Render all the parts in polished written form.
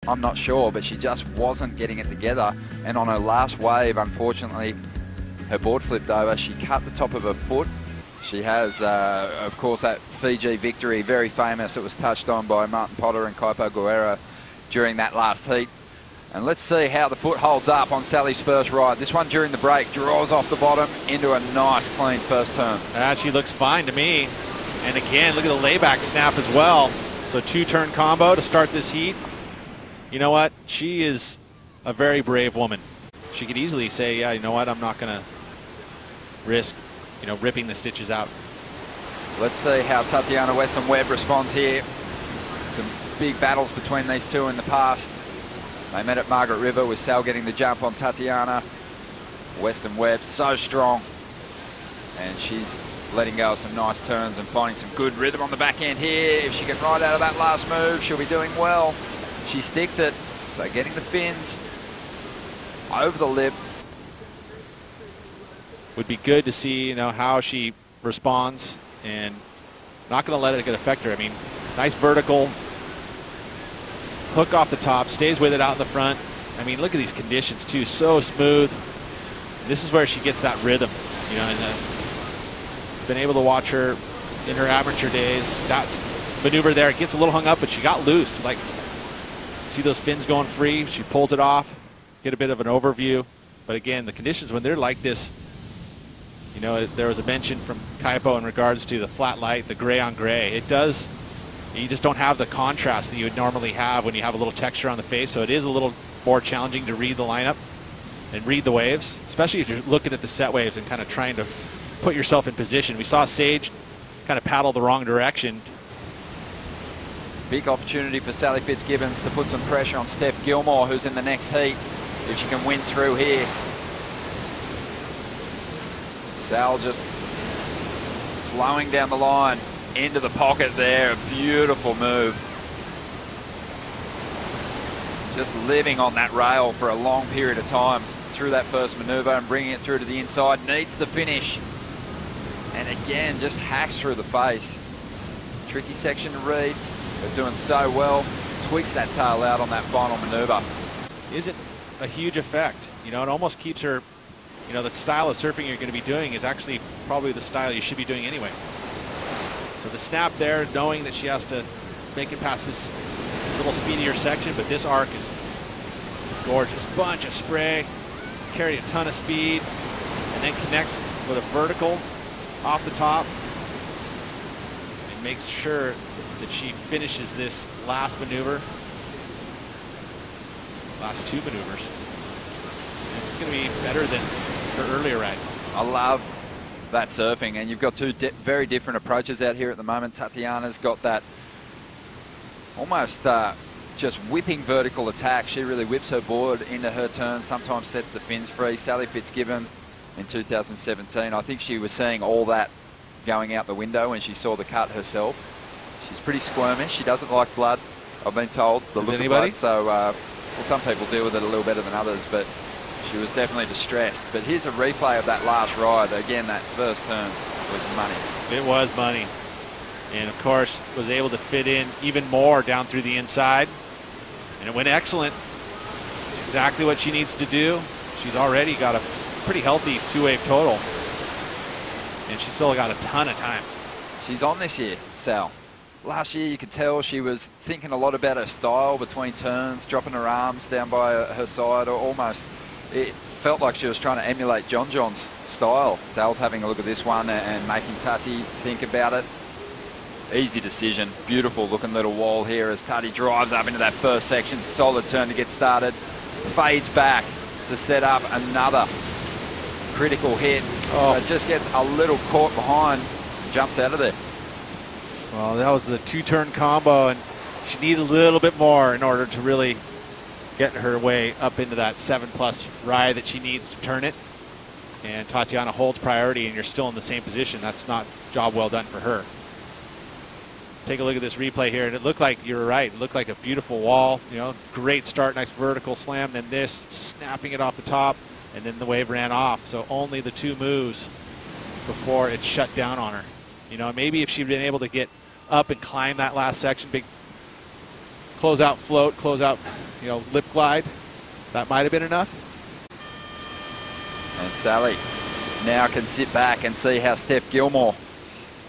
I'm not sure, but she just wasn't getting it together. And on her last wave, unfortunately, her board flipped over. She cut the top of her foot. She has, of course, that Fiji victory, very famous. It was touched on by Martin Potter and Kaipo Guerra during that last heat. And let's see how the foot holds up on Sally's first ride. This one during the break draws off the bottom into a nice, clean first turn. She looks fine to me. And again, look at the layback snap as well. So 2-turn combo to start this heat. You know what? She is a very brave woman. She could easily say, yeah, you know what? I'm not going to risk, ripping the stitches out. Let's see how Tatiana Weston-Webb responds here. Some big battles between these two in the past. They met at Margaret River with Sal getting the jump on Tatiana. Weston-Webb so strong. And she's letting go of some nice turns and finding some good rhythm on the back end here. If she can ride out of that last move, she'll be doing well. She sticks it, so getting the fins over the lip. Would be good to see, how she responds, and not going to let it affect her. I mean, nice vertical, hook off the top, stays with it out in the front. I mean, look at these conditions too, so smooth. This is where she gets that rhythm, and been able to watch her in her amateur days. That maneuver there, it gets a little hung up, but she got loose. Like, see those fins going free? She pulls it off, get a bit of an overview. But again, the conditions when they're like this, there was a mention from Kaipo in regards to the flat light, the gray on gray. It does, you just don't have the contrast that you would normally have when you have a little texture on the face. So it is a little more challenging to read the lineup and read the waves, especially if you're looking at the set waves and kind of trying to put yourself in position. We saw Sage kind of paddle the wrong direction. Big opportunity for Sally Fitzgibbons to put some pressure on Steph Gilmore, who's in the next heat, if she can win through here. Sal just flowing down the line into the pocket there. A beautiful move. Just living on that rail for a long period of time through that first maneuver and bringing it through to the inside. Needs the finish. And again, just hacks through the face. Tricky section to read, but doing so well. Tweaks that tail out on that final maneuver. Isn't a huge effect. It almost keeps her, the style of surfing you're going to be doing is actually probably the style you should be doing anyway. So the snap there, knowing that she has to make it past this little speedier section, but this arc is gorgeous. Bunch of spray, carry a ton of speed, and then connects with a vertical off the top and makes sure that she finishes this last maneuver, last two maneuvers. It's going to be better than her earlier ride. I love that surfing, and you've got two very different approaches out here at the moment. Tatiana's got that almost just whipping vertical attack. She really whips her board into her turn, sometimes sets the fins free. Sally Fitzgibbon in 2017, I think she was seeing all that going out the window when she saw the cut herself. She's pretty squirmish. She doesn't like blood, I've been told. The look of blood, so well, some people deal with it a little better than others, but she was definitely distressed. But here's a replay of that last ride. Again, that first turn was money. It was money. And of course, was able to fit in even more down through the inside. And it went excellent. It's exactly what she needs to do. She's already got a pretty healthy two-wave total. And she's still got a ton of time. She's on this year, Sal. Last year, you could tell she was thinking a lot about her style between turns, dropping her arms down by her side, or almost, it felt like she was trying to emulate John John's style. Sal's having a look at this one and making Tati think about it. Easy decision. Beautiful looking little wall here as Tati drives up into that first section. Solid turn to get started. Fades back to set up another critical hit. It just gets a little caught behind, jumps out of there. Well, that was the two-turn combo, and she needed a little bit more in order to really get her way up into that 7+ ride that she needs to turn it. And Tatiana holds priority, and you're still in the same position. That's not job well done for her. Take a look at this replay here, and it looked like, you're right, it looked like a beautiful wall. Great start, nice vertical slam, then this, snapping it off the top, and then the wave ran off. So only the two moves before it shut down on her. Maybe if she'd been able to get up and climb that last section, big close out float, close out, lip glide. That might have been enough. And Sally now can sit back and see how Steph Gilmore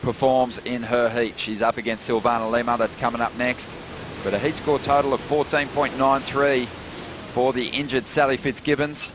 performs in her heat. She's up against Silvana Lima. That's coming up next. But a heat score total of 14.93 for the injured Sally Fitzgibbons.